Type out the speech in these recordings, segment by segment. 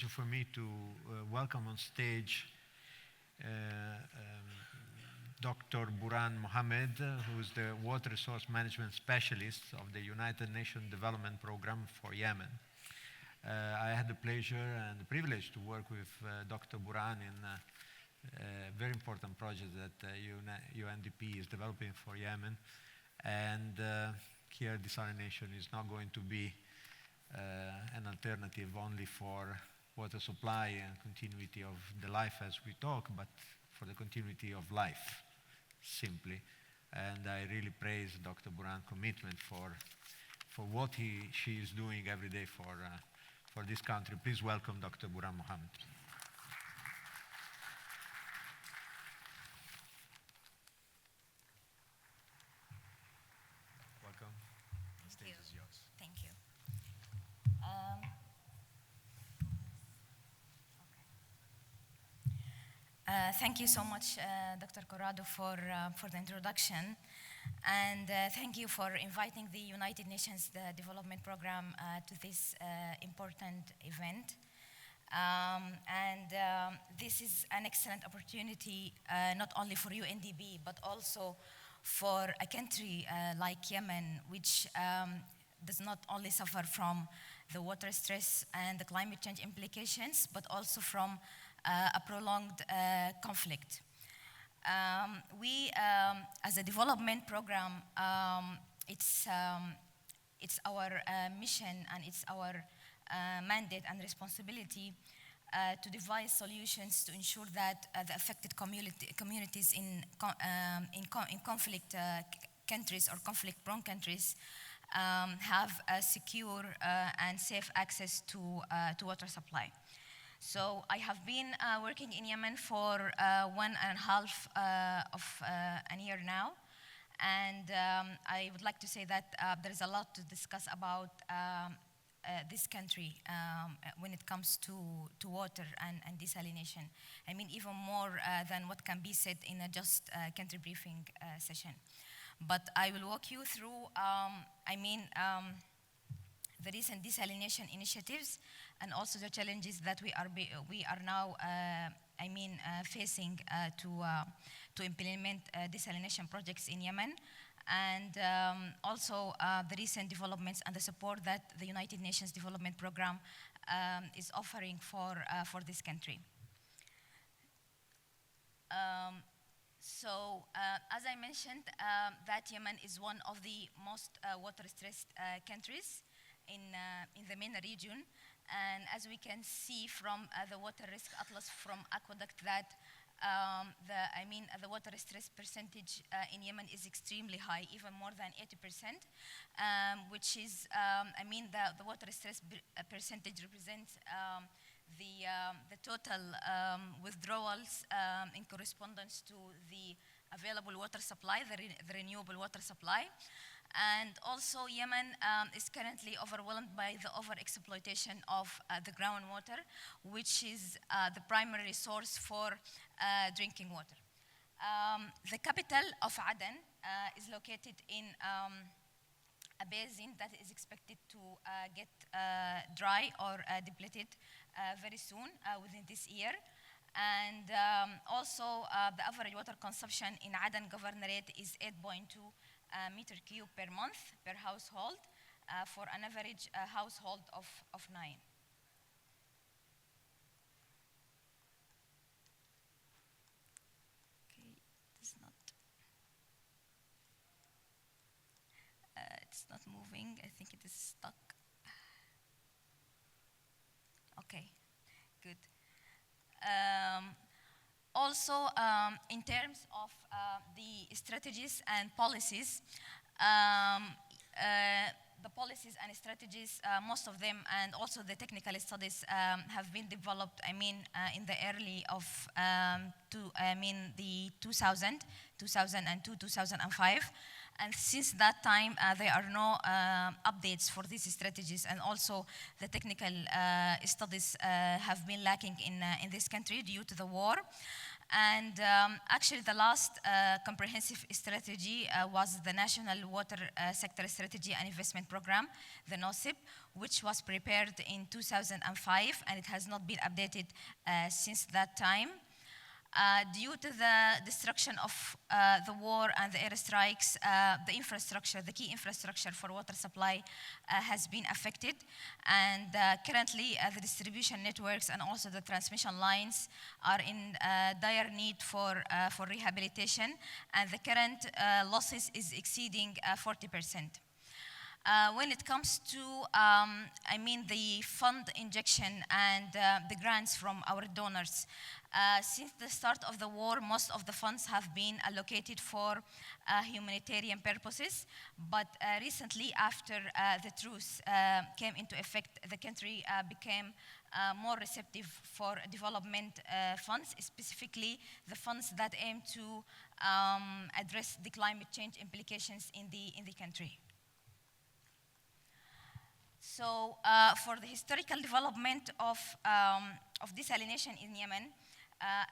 pleasure for me to welcome on stage Dr. Bouran Mohammed, who is the Water Resource Management Specialist of the United Nations Development Program for Yemen. I had the pleasure and the privilege to work with Dr. Bouran in a very important project that UNDP is developing for Yemen. And here desalination is not going to be an alternative only for water supply and continuity of the life as we talk, but for the continuity of life, simply. And I really praise Dr. Bouran's commitment for what she is doing every day for this country. Please welcome Dr. Bouran Mohammed. Welcome. The stage is yours. Thank you. Thank you so much, Dr. Corrado, for the introduction. And thank you for inviting the United Nations Development Program to this important event. This is an excellent opportunity, not only for UNDP, but also for a country like Yemen, which does not only suffer from the water stress and the climate change implications, but also from a prolonged conflict. We, as a development program, it's our mission and it's our mandate and responsibility to devise solutions to ensure that the affected communities in conflict countries or conflict-prone countries have a secure and safe access to water supply. So I have been working in Yemen for 1.5 of a year now, and I would like to say that there is a lot to discuss about this country when it comes to water and desalination. I mean, even more than what can be said in a just country briefing session. But I will walk you through, the recent desalination initiatives and also the challenges that we are now facing to implement desalination projects in Yemen, and also the recent developments and the support that the United Nations Development Program is offering for this country. As I mentioned, that Yemen is one of the most water-stressed countries in the MENA region. And as we can see from the water risk atlas from Aqueduct, that the water stress percentage in Yemen is extremely high, even more than 80%, which is, the water stress percentage represents the total withdrawals in correspondence to the available water supply, the renewable water supply. And also Yemen is currently overwhelmed by the over-exploitation of the groundwater, which is the primary source for drinking water. The capital of Aden is located in a basin that is expected to get dry or depleted very soon within this year. And also the average water consumption in Aden Governorate is 8.2 meter cube per month per household for an average household of 9. Okay, it's not moving. I think it is stuck. Okay, good. Also, in terms of the strategies and policies, the policies and strategies, most of them, and also the technical studies have been developed, in the early of, the 2002, 2005. And since that time, there are no updates for these strategies, and also the technical studies have been lacking in this country due to the war. And actually, the last comprehensive strategy was the National Water Sector Strategy and Investment Program, the NOSIP, which was prepared in 2005, and it has not been updated since that time. Due to the destruction of the war and the airstrikes, the infrastructure, the key infrastructure for water supply has been affected. And currently, the distribution networks and also the transmission lines are in dire need for rehabilitation. And the current losses is exceeding 40%. When it comes to, the fund injection and the grants from our donors, since the start of the war, most of the funds have been allocated for humanitarian purposes. But recently, after the truce came into effect, the country became more receptive for development funds, specifically the funds that aim to address the climate change implications in the country. So for the historical development of desalination in Yemen,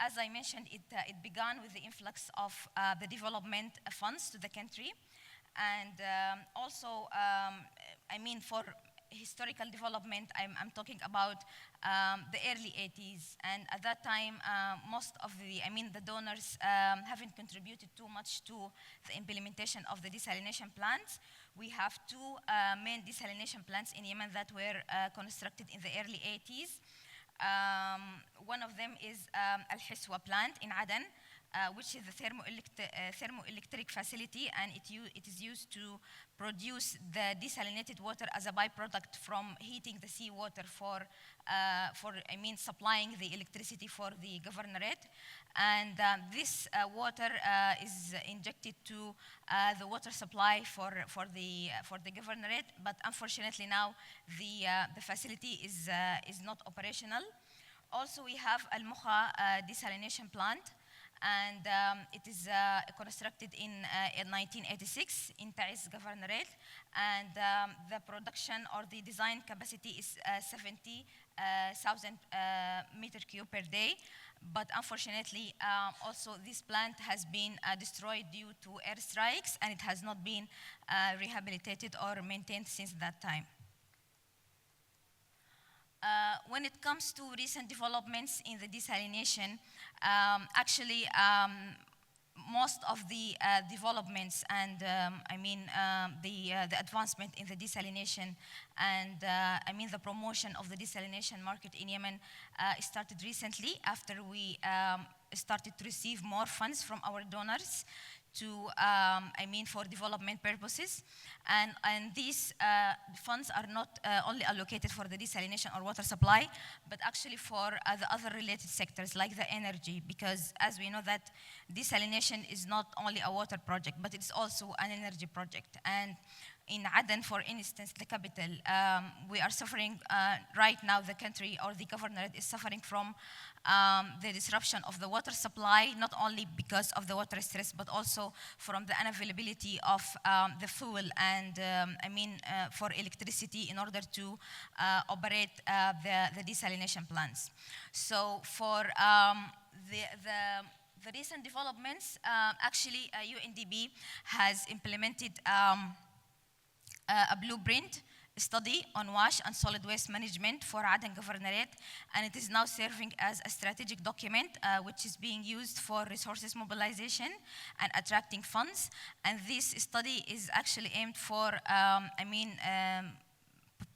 as I mentioned, it began with the influx of the development funds to the country. And also, for historical development, I'm talking about the early 80s. And at that time, most of the donors haven't contributed too much to the implementation of the desalination plants. We have two main desalination plants in Yemen that were constructed in the early 80s. One of them is Al-Hiswa plant in Aden, which is a thermoelectric facility, and it is used to produce the desalinated water as a byproduct from heating the seawater for supplying the electricity for the governorate. And this water is injected to the water supply for the governorate, but unfortunately now the facility is not operational. Also, we have Al Mukha desalination plant, and it is constructed in 1986 in Taiz Governorate, and the production or the design capacity is 70,000 meter cube per day. But unfortunately, also this plant has been destroyed due to airstrikes, and it has not been rehabilitated or maintained since that time. When it comes to recent developments in the desalination, most of the developments and the advancement in the desalination and the promotion of the desalination market in Yemen started recently after we started to receive more funds from our donors to for development purposes, and these funds are not only allocated for the desalination or water supply, but actually for the other related sectors like the energy, because as we know that desalination is not only a water project, but it's also an energy project. And in Aden, for instance, the capital, we are suffering right now, the country or the governorate is suffering from the disruption of the water supply, not only because of the water stress, but also from the unavailability of the fuel and for electricity in order to operate the desalination plants. So for the recent developments, UNDP has implemented a blueprint study on wash and solid waste management for Aden Governorate, and it is now serving as a strategic document which is being used for resources mobilization and attracting funds. And this study is actually aimed for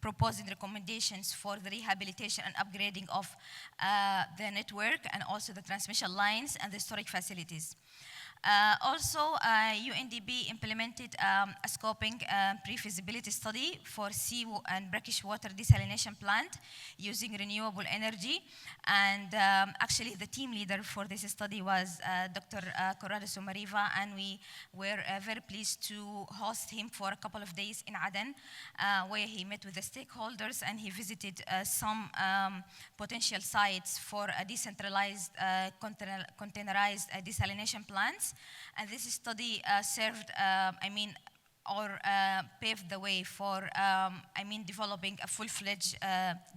proposing recommendations for the rehabilitation and upgrading of the network and also the transmission lines and the storage facilities. UNDP implemented a scoping pre-feasibility study for sea and brackish water desalination plant using renewable energy. And actually, the team leader for this study was Dr. Corrado Somariva, and we were very pleased to host him for a couple of days in Aden, where he met with the stakeholders and he visited some potential sites for a decentralized, containerized desalination plants. And this study served, paved the way for, developing a full-fledged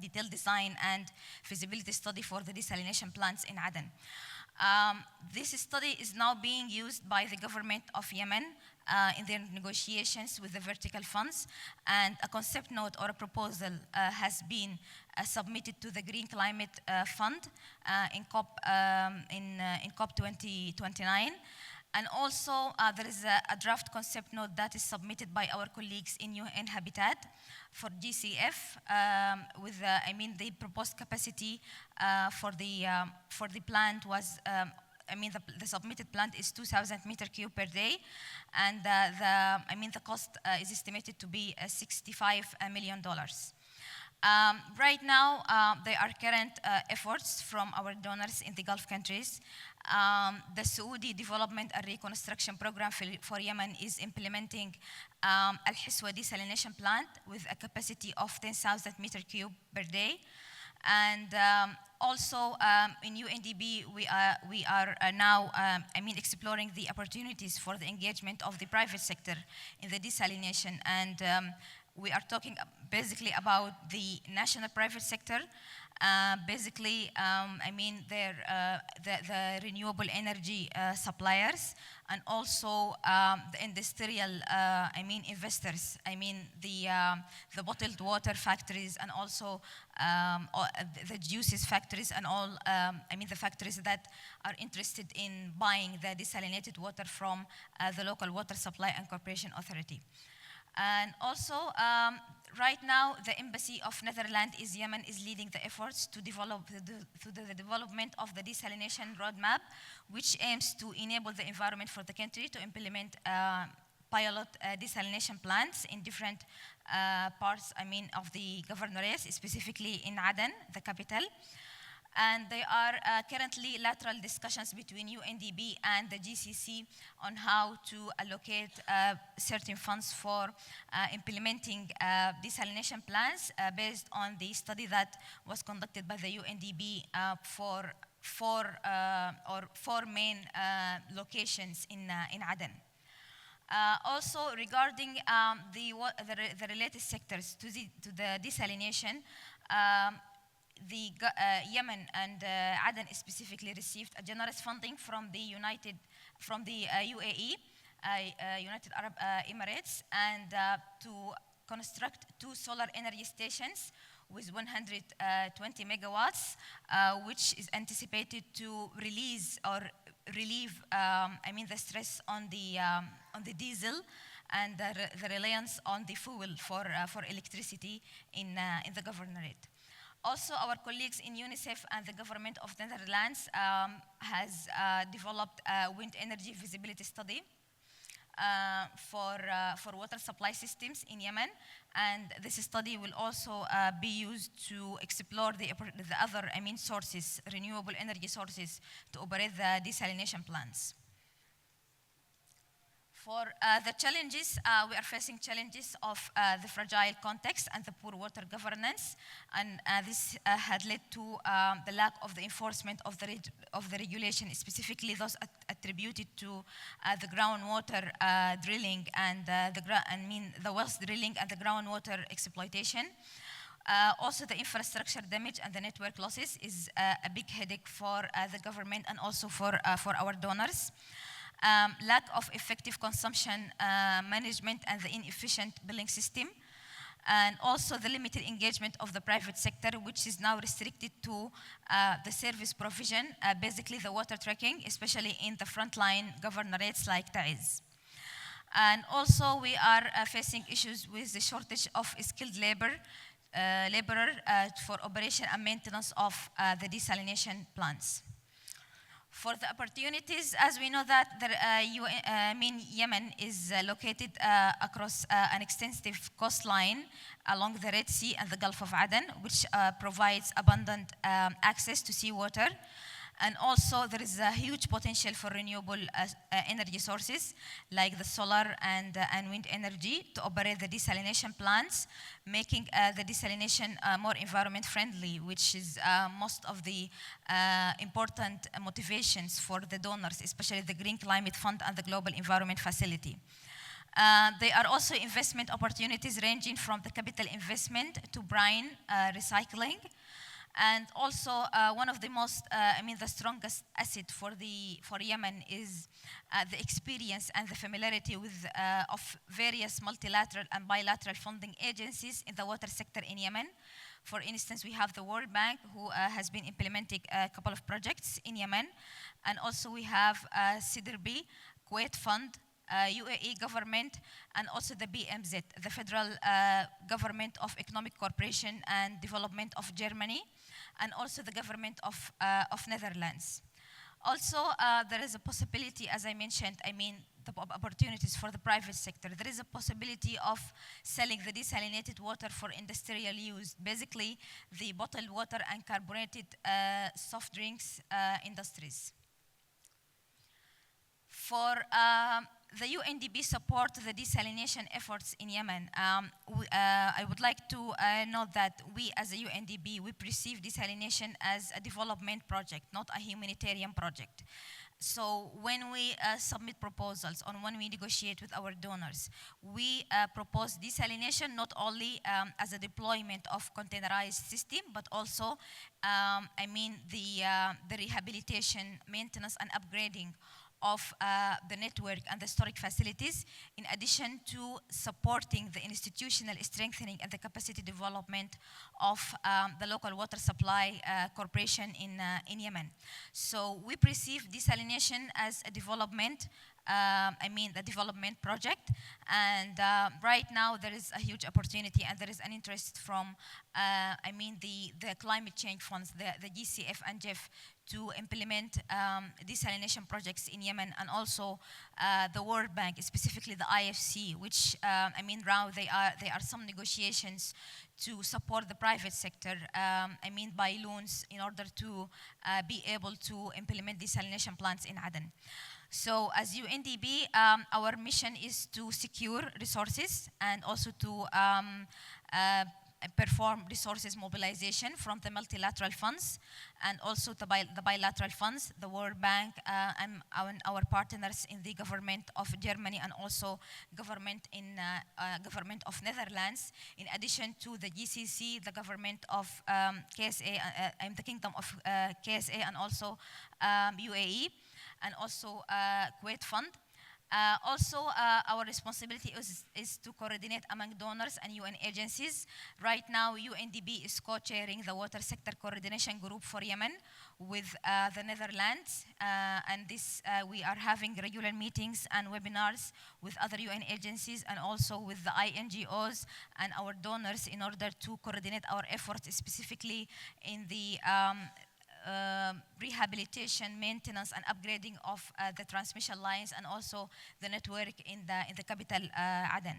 detailed design and feasibility study for the desalination plants in Aden. This study is now being used by the government of Yemen in their negotiations with the vertical funds, and a concept note or a proposal has been submitted to the Green Climate Fund in COP 2029. And also, there is a draft concept note that is submitted by our colleagues in UN Habitat for GCF with, the proposed capacity for the plant was, the submitted plant is 2,000 meter cube per day, and the cost is estimated to be $65 million. Right now, there are current efforts from our donors in the Gulf countries. The Saudi Development and Reconstruction Program for Yemen is implementing Al-Hiswa Desalination Plant with a capacity of 10,000 meter cube per day. And also in UNDP, we are now exploring the opportunities for the engagement of the private sector in the desalination. And we are talking basically about the national private sector, the renewable energy suppliers, and also the industrial, investors. The bottled water factories, and also the juices factories, and all, the factories that are interested in buying the desalinated water from the local water supply and corporation authority. And also, right now, the Embassy of Netherlands in Yemen is leading the efforts to develop the development of the desalination roadmap, which aims to enable the environment for the country to implement pilot desalination plants in different parts, of the governorates, specifically in Aden, the capital. And there are currently lateral discussions between UNDP and the GCC on how to allocate certain funds for implementing desalination plans based on the study that was conducted by the UNDP for four main locations in Aden. Also, regarding the related sectors to the desalination, Yemen and Aden specifically received a generous funding from the UAE, United Arab Emirates, and to construct 2 solar energy stations with 120 megawatts, which is anticipated to release or relieve, the stress on the diesel and the reliance on the fuel for electricity in the governorate. Also, our colleagues in UNICEF and the government of the Netherlands has developed a wind energy feasibility study for water supply systems in Yemen, and this study will also be used to explore the other sources, renewable energy sources, to operate the desalination plants. For the challenges, we are facing challenges of the fragile context and the poor water governance, and this had led to the lack of the enforcement of the regulation, specifically those attributed to the groundwater drilling and the wells drilling and the groundwater exploitation. Also, the infrastructure damage and the network losses is a big headache for the government and also for our donors. Lack of effective consumption management and the inefficient billing system, and also the limited engagement of the private sector, which is now restricted to the service provision, basically the water tracking, especially in the frontline governorates like Taiz. And also we are facing issues with the shortage of skilled laborer for operation and maintenance of the desalination plants. For the opportunities, as we know that Yemen is located across an extensive coastline along the Red Sea and the Gulf of Aden, which provides abundant access to seawater. And also, there is a huge potential for renewable energy sources like the solar and wind energy to operate the desalination plants, making the desalination more environment friendly, which is most of the important motivations for the donors, especially the Green Climate Fund and the Global Environment Facility. There are also investment opportunities ranging from the capital investment to brine recycling. And also, one of the most, the strongest asset for Yemen is the experience and the familiarity of various multilateral and bilateral funding agencies in the water sector in Yemen. For instance, we have the World Bank, who has been implementing a couple of projects in Yemen. And also we have CIDRB, Kuwait Fund, UAE government, and also the BMZ, the Federal Government of Economic Cooperation and Development of Germany, and also the government of Netherlands. Also, there is a possibility, as I mentioned, the opportunities for the private sector. There is a possibility of selling the desalinated water for industrial use, basically the bottled water and carbonated soft drinks industries. For the UNDP support the desalination efforts in Yemen, I would like to note that we as a UNDP, we perceive desalination as a development project, not a humanitarian project. So when we submit proposals or when we negotiate with our donors, we propose desalination not only as a deployment of containerized system, but also, the rehabilitation, maintenance, and upgrading of the network and the storage facilities, in addition to supporting the institutional strengthening and the capacity development of the local water supply corporation in Yemen. So we perceive desalination as a development, the development project, and right now there is a huge opportunity and there is an interest from, the climate change funds, the GCF and GEF, to implement desalination projects in Yemen, and also the World Bank, specifically the IFC, which now there are some negotiations to support the private sector, by loans in order to be able to implement desalination plants in Aden. So as UNDP, our mission is to secure resources and also to perform resources mobilization from the multilateral funds and also the bilateral funds, the World Bank, and our partners in the government of Germany and also government of Netherlands, in addition to the GCC, the government of KSA, the Kingdom of KSA, and also UAE, and also Kuwait Fund. Our responsibility is to coordinate among donors and UN agencies. Right now, UNDP is co-chairing the Water Sector Coordination Group for Yemen with the Netherlands. And this, we are having regular meetings and webinars with other UN agencies and also with the INGOs and our donors in order to coordinate our efforts, specifically in the rehabilitation, maintenance, and upgrading of the transmission lines and also the network in the capital, Aden.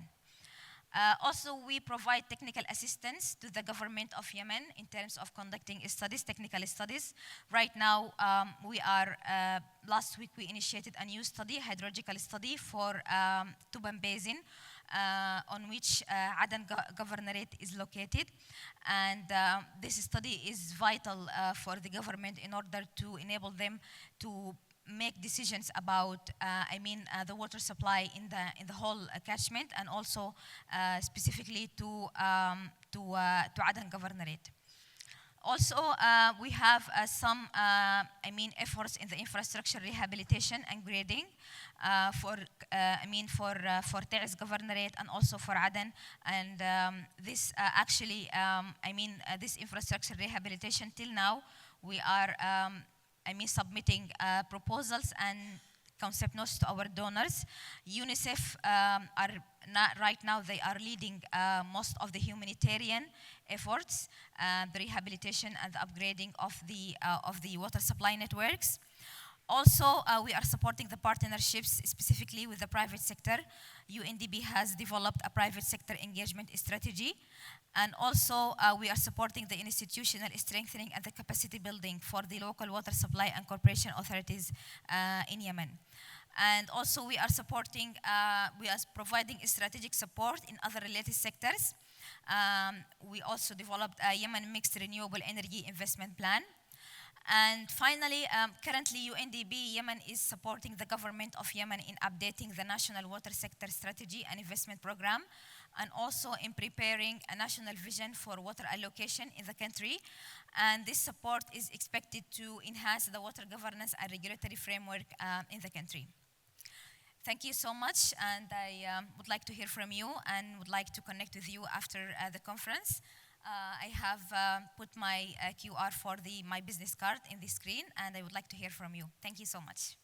Also, we provide technical assistance to the government of Yemen in terms of conducting studies, technical studies. Right now, last week we initiated a new study, hydrological study for Tuban Basin, on which Aden Governorate is located. And this study is vital for the government in order to enable them to make decisions about, the water supply in the whole catchment, and also specifically to Aden Governorate. Also, we have some, efforts in the infrastructure rehabilitation and grading for Taiz Governorate and also for Aden. And this this infrastructure rehabilitation till now, we are, submitting proposals and concept notes to our donors. UNICEF right now they are leading most of the humanitarian efforts, the rehabilitation and the upgrading of the water supply networks. Also, we are supporting the partnerships specifically with the private sector. UNDP has developed a private sector engagement strategy. And also, we are supporting the institutional strengthening and the capacity building for the local water supply and corporation authorities in Yemen. And also, we are providing strategic support in other related sectors. We also developed a Yemen Mixed Renewable Energy Investment Plan. And finally, currently UNDP Yemen is supporting the government of Yemen in updating the National Water Sector Strategy and Investment Program. and also in preparing a national vision for water allocation in the country. And this support is expected to enhance the water governance and regulatory framework in the country. Thank you so much, and I would like to hear from you and would like to connect with you after the conference. I have put my QR for my business card in the screen, and I would like to hear from you. Thank you so much.